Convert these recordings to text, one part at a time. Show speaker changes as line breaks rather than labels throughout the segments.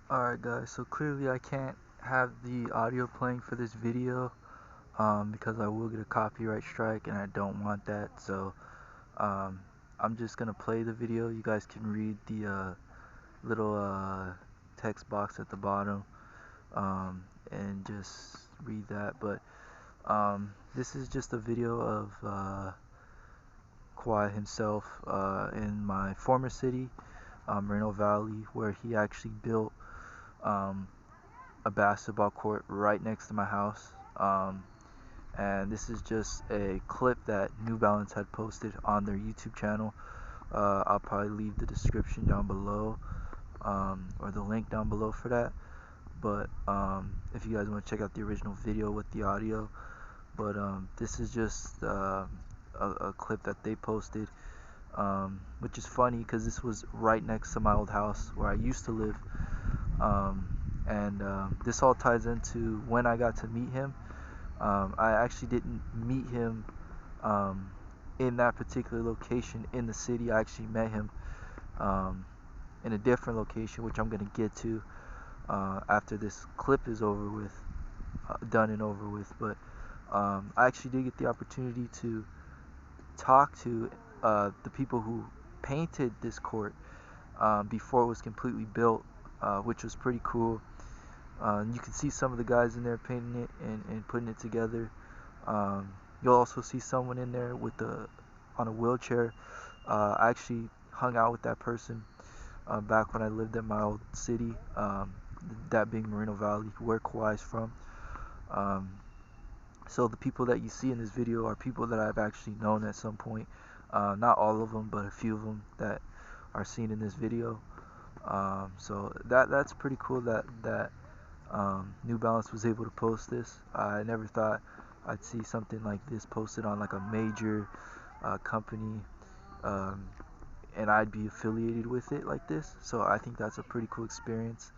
Alright guys, so clearly I can't have the audio playing for this video because I will get a copyright strike and I don't want that. So um, I'm just gonna play the video. You guys can read the little text box at the bottom and just read that. But this is just a video of Kawhi himself in my former city, Moreno Valley, where he actually built um, a basketball court right next to my house. And this is just a clip that New Balance had posted on their YouTube channel. I'll probably leave the description down below or the link down below for that. But if you guys want to check out the original video with the audio, but this is just a clip that they posted, which is funny because this was right next to my old house where I used to live. And this all ties into when I got to meet him. I actually didn't meet him um, in that particular location in the city. I actually met him um, in a different location, which I'm going to get to after this clip is over with, done and over with. But I actually did get the opportunity to talk to the people who painted this court before it was completely built, which was pretty cool. You can see some of the guys in there painting it and putting it together. You'll also see someone in there with on a wheelchair. I actually hung out with that person back when I lived in my old city, that being Moreno Valley, where Kawhi's from. Um, so the people that you see in this video are people that I've actually known at some point. Not all of them, but a few of them that are seen in this video. So that's pretty cool that New Balance was able to post this. I never thought I'd see something like this posted on like a major company, um, and I'd be affiliated with it like this. So I think that's a pretty cool experience.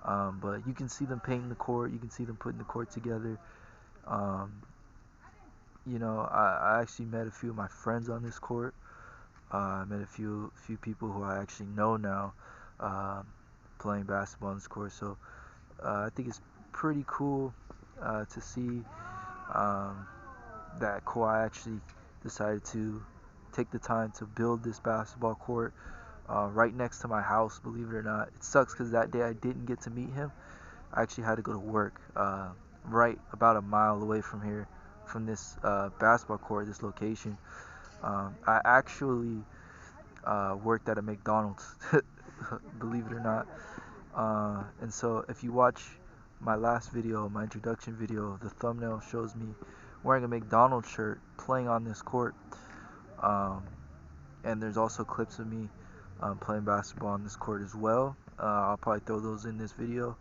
But you can see them painting the court. You can see them putting the court together. Um, I actually met a few of my friends on this court. I met a few people who I actually know now, um, playing basketball on this court. So I think it's pretty cool to see um, that Kawhi actually decided to take the time to build this basketball court right next to my house, believe it or not. It sucks because that day I didn't get to meet him. I actually had to go to work right about a mile away from here, from this basketball court, this location. I actually worked at a McDonald's, believe it or not. And so if you watch my last video, my introduction video, the thumbnail shows me wearing a McDonald's shirt playing on this court. Um, and there's also clips of me playing basketball on this court as well. I'll probably throw those in this video.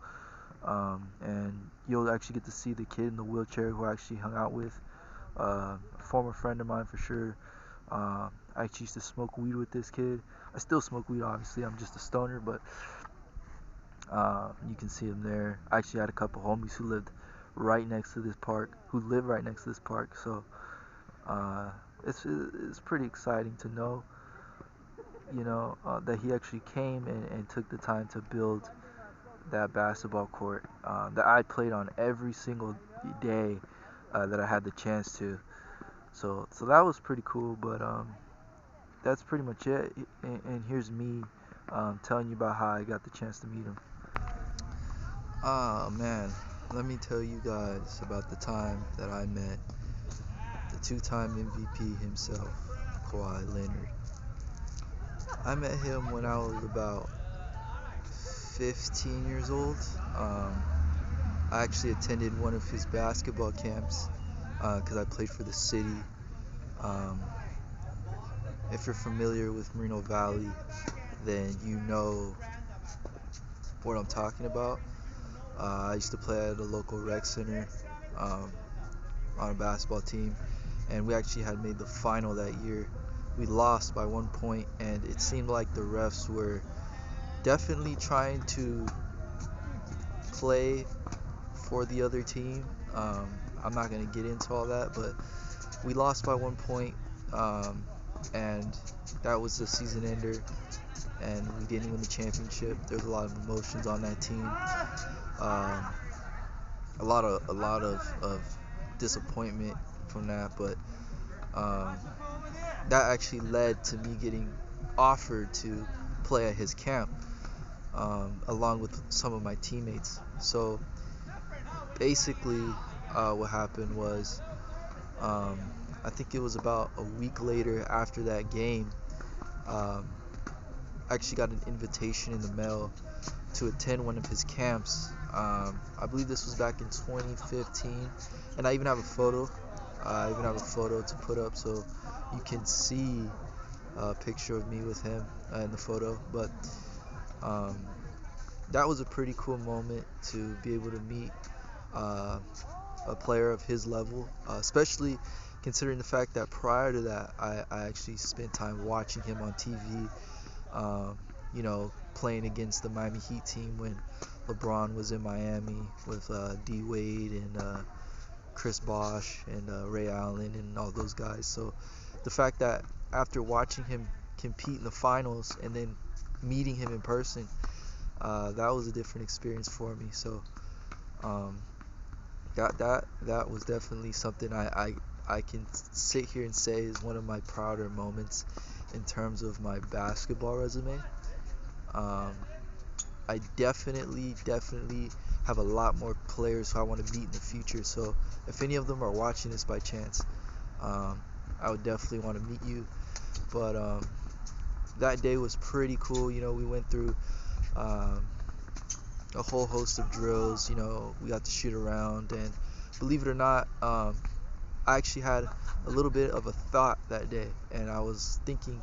And you'll actually get to see the kid in the wheelchair who I actually hung out with. A former friend of mine for sure. I actually used to smoke weed with this kid. I still smoke weed, obviously. I'm just a stoner, but you can see him there. I actually had a couple homies who lived right next to this park, who live right next to this park. So it's pretty exciting to know, that he actually came and took the time to build that basketball court that I played on every single day that I had the chance to. So that was pretty cool. But that's pretty much it. And here's me telling you about how I got the chance to meet him. Ah, man, let me tell you guys about the time that I met the two-time MVP himself, Kawhi Leonard. I met him when I was about 15 years old. I actually attended one of his basketball camps because I played for the city. Um, if you're familiar with Moreno Valley, then you know what I'm talking about. I used to play at a local rec center um, on a basketball team, and we actually had made the final that year. We lost by 1 point, and it seemed like the refs were definitely trying to play for the other team. I'm not going to get into all that, but we lost by 1 point, and that was the season ender. and we didn't win the championship. There's a lot of emotions on that team. Um, a lot of disappointment from that, but um, that actually led to me getting offered to play at his camp, along with some of my teammates. So basically, what happened was, um, I think it was about a week later after that game, um, I actually got an invitation in the mail to attend one of his camps. I believe this was back in 2015, and I even have a photo. I even have a photo to put up so you can see a picture of me with him in the photo. But um, that was a pretty cool moment to be able to meet uh, a player of his level, especially considering the fact that prior to that, I actually spent time watching him on TV, playing against the Miami Heat team when LeBron was in Miami with D Wade and Chris Bosh and Ray Allen and all those guys. So the fact that after watching him compete in the finals and then meeting him in person, that was a different experience for me. So um, that was definitely something I can sit here and say is one of my prouder moments in terms of my basketball resume. Um, I definitely have a lot more players who I want to meet in the future. So if any of them are watching this by chance, um, I would definitely want to meet you. But that day was pretty cool. We went through um, a whole host of drills. We got to shoot around, and believe it or not, I actually had a little bit of a thought that day, and I was thinking,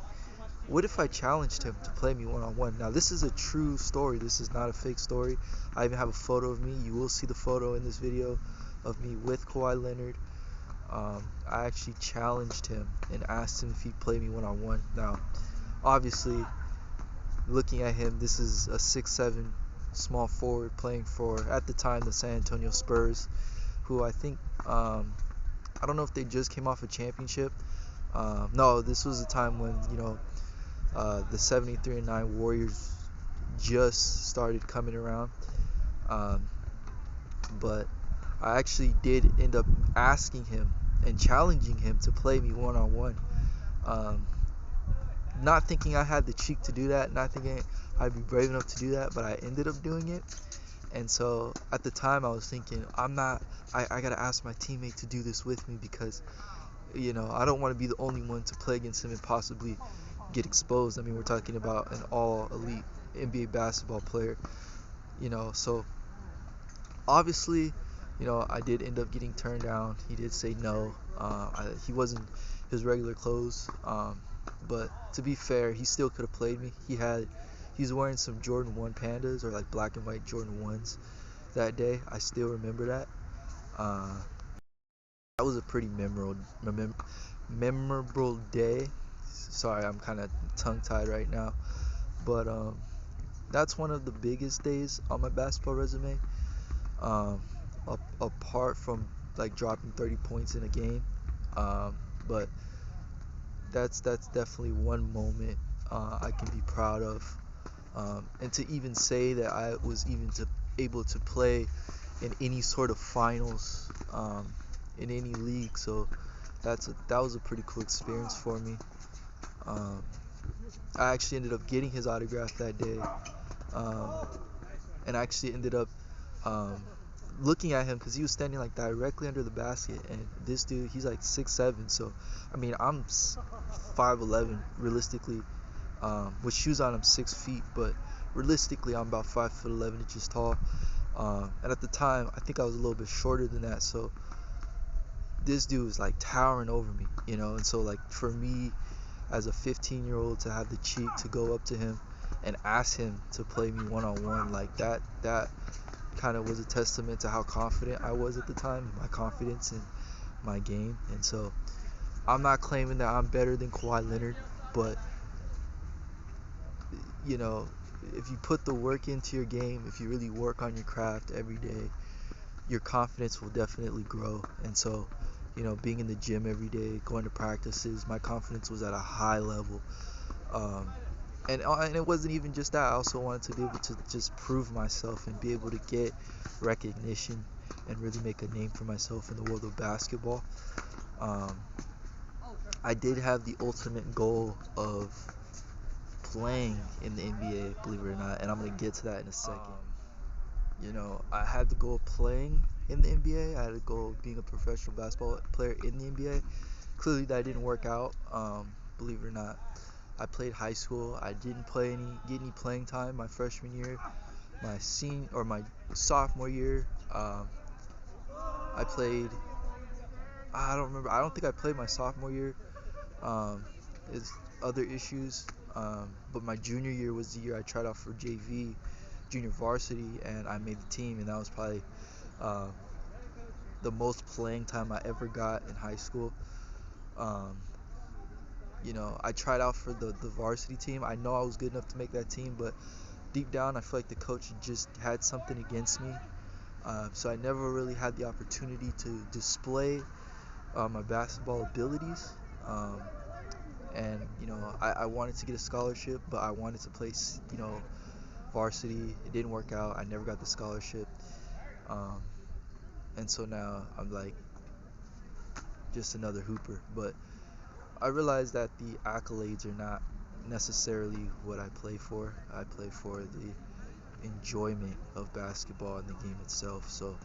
what if I challenged him to play me one-on-one? Now, this is a true story. This is not a fake story. I even have a photo of me. You will see the photo in this video of me with Kawhi Leonard. I actually challenged him and asked him if he'd play me one-on-one. Now, obviously, looking at him, this is a 6'7" small forward playing for, at the time, the San Antonio Spurs, who I think, I don't know if they just came off a championship. No, this was a time when, the 73-9 Warriors just started coming around. Um, but I actually did end up asking him and challenging him to play me one-on-one. Um, not thinking I had the cheek to do that, not thinking I'd be brave enough to do that, but I ended up doing it. And so at the time I was thinking, I gotta ask my teammate to do this with me because, I don't want to be the only one to play against him and possibly get exposed. I mean, we're talking about an all elite NBA basketball player, so obviously, I did end up getting turned down. He did say no. He wasn't his regular clothes, but to be fair, he still could have played me. He's wearing some Jordan 1 Pandas, or like black and white Jordan 1s that day. I still remember that. Uh, that was a pretty memorable day. Sorry, I'm kind of tongue-tied right now, but that's one of the biggest days on my basketball resume. Um, Apart from like dropping 30 points in a game, but that's definitely one moment I can be proud of, and to even say that I was even able to play in any sort of finals, in any league. So that was a pretty cool experience for me. Um, I actually ended up getting his autograph that day, um, and I actually ended up um, looking at him because he was standing like directly under the basket, and this dude, he's like 6'7", so I mean, I'm 5'11" realistically. With shoes on, I'm 6 feet, but realistically I'm about 5'11" inches tall. And at the time I think I was a little bit shorter than that, so this dude was like towering over me, and so like for me as a 15-year-old to have the cheek to go up to him and ask him to play me one-on-one, like that kind of was a testament to how confident I was at the time, my confidence in my game. And so I'm not claiming that I'm better than Kawhi Leonard, but if you put the work into your game, if you really work on your craft every day, your confidence will definitely grow. And so, being in the gym every day, going to practices, my confidence was at a high level. Um, And it wasn't even just that. I also wanted to be able to just prove myself and be able to get recognition and really make a name for myself in the world of basketball. Um, I did have the ultimate goal of playing in the NBA, believe it or not, and I'm gonna get to that in a second. I had the goal of playing in the NBA. I had a goal of being a professional basketball player in the NBA. Clearly, that didn't work out. Believe it or not, I played high school. I didn't get any playing time my freshman year. My sophomore year, I played. I don't remember. I don't think I played my sophomore year. Um, is other issues. But my junior year was the year I tried out for JV, junior varsity, and I made the team, and that was probably uh, the most playing time I ever got in high school. Um, I tried out for the varsity team. I know I was good enough to make that team, but deep down, I feel like the coach just had something against me. So I never really had the opportunity to display my basketball abilities. Um, and I wanted to get a scholarship, but I wanted to play, varsity. It didn't work out. I never got the scholarship. Um, and so now I'm like just another hooper. But I realized that the accolades are not necessarily what I play for. I play for the enjoyment of basketball and the game itself. So,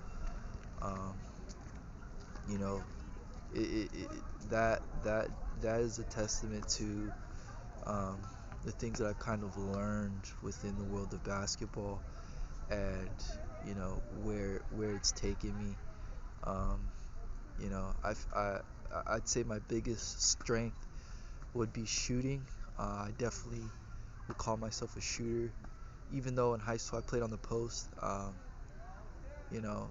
um, you know, that that is a testament to um, the things that I've kind of learned within the world of basketball, and where it's taken me. Um, I'd say my biggest strength would be shooting. I definitely would call myself a shooter, even though in high school I played on the post. You know,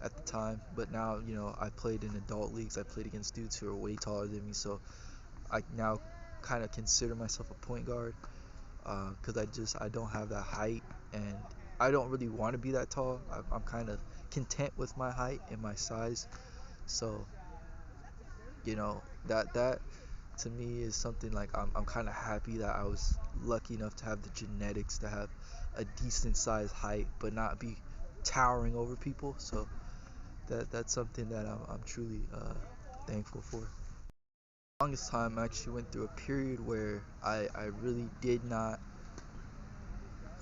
at the time, but now I played in adult leagues. I played against dudes who are way taller than me, so I now kind of consider myself a point guard because I don't have that height, and I don't really want to be that tall. I'm kind of content with my height and my size, so that to me is something like I'm kind of happy that I was lucky enough to have the genetics to have a decent sized height, but not be towering over people. So that's something that I'm truly thankful for. Longest time I actually went through a period where I really did not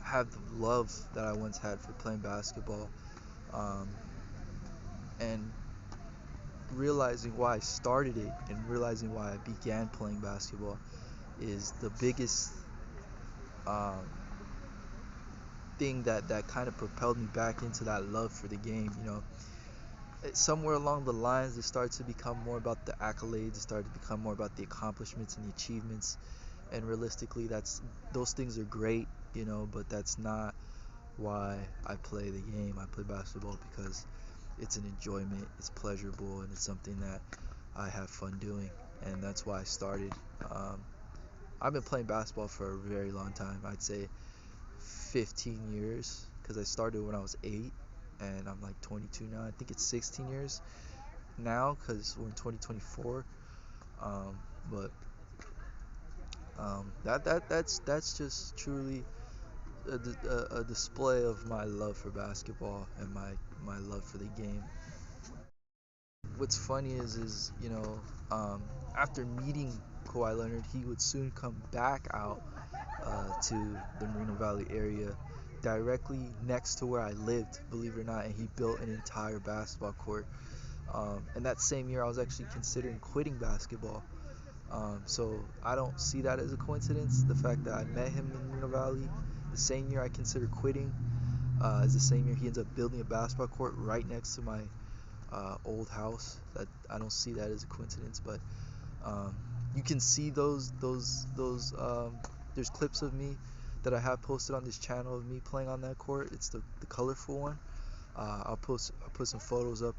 have the love that I once had for playing basketball, um, and realizing why I started it and realizing why I began playing basketball is the biggest um, thing that kind of propelled me back into that love for the game. Somewhere along the lines, it started to become more about the accolades. It started to become more about the accomplishments and the achievements. And realistically, those things are great, but that's not why I play the game. I play basketball because it's an enjoyment, it's pleasurable, and it's something that I have fun doing. And that's why I started. Um, I've been playing basketball for a very long time. I'd say 15 years because I started when I was 8 and I'm like 22 now. I think it's 16 years now because we're in 2024. But that's just truly a display of my love for basketball and my love for the game. What's funny is after meeting Kawhi Leonard, he would soon come back out to the Moreno Valley area, directly next to where I lived, believe it or not, and he built an entire basketball court. And that same year, I was actually considering quitting basketball. So I don't see that as a coincidence. The fact that I met him in Moreno Valley, the same year I considered quitting, is the same year he ends up building a basketball court right next to my old house. That I don't see that as a coincidence, but um, you can see those. There's clips of me that I have posted on this channel of me playing on that court. It's the colorful one. I'll put some photos up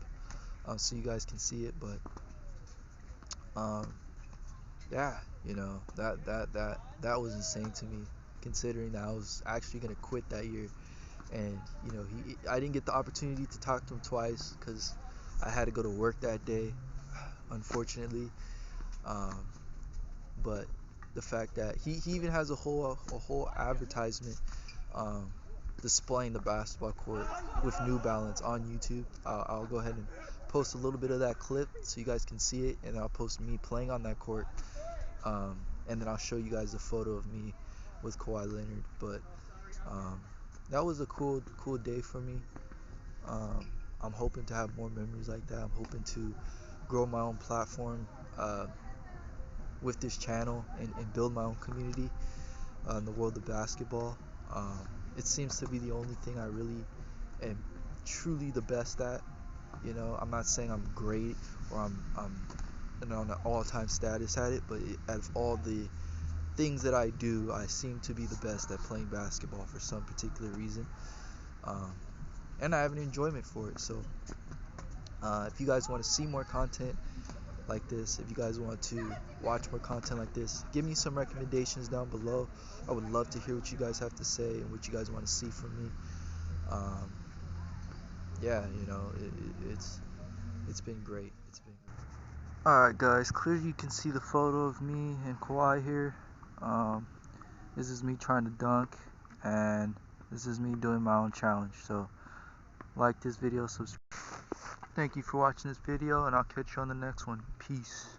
so you guys can see it. But um, yeah, that was insane to me, considering that I was actually gonna quit that year. And I didn't get the opportunity to talk to him twice because I had to go to work that day, unfortunately. Um, but the fact that he even has a whole advertisement um, displaying the basketball court with New Balance on YouTube. I'll go ahead and post a little bit of that clip so you guys can see it, and I'll post me playing on that court, and then I'll show you guys a photo of me with Kawhi Leonard. But um, that was a cool day for me. I'm hoping to have more memories like that. I'm hoping to grow my own platform with this channel and build my own community in the world of basketball. Um, it seems to be the only thing I really am truly the best at. You know, I'm not saying I'm great or I'm on an all-time status at it, but out of all the things that I do, I seem to be the best at playing basketball for some particular reason. Um, and I have an enjoyment for it. So if you guys want to see more content like this, if you guys want to watch more content like this, give me some recommendations down below. I would love to hear what you guys have to say and what you guys want to see from me. Um, yeah, you know, it's been great. It's been great. All right, guys. Clearly, you can see the photo of me and Kawhi here. Um, this is me trying to dunk, and this is me doing my own challenge. So, like this video, subscribe. Thank you for watching this video, and I'll catch you on the next one. Peace.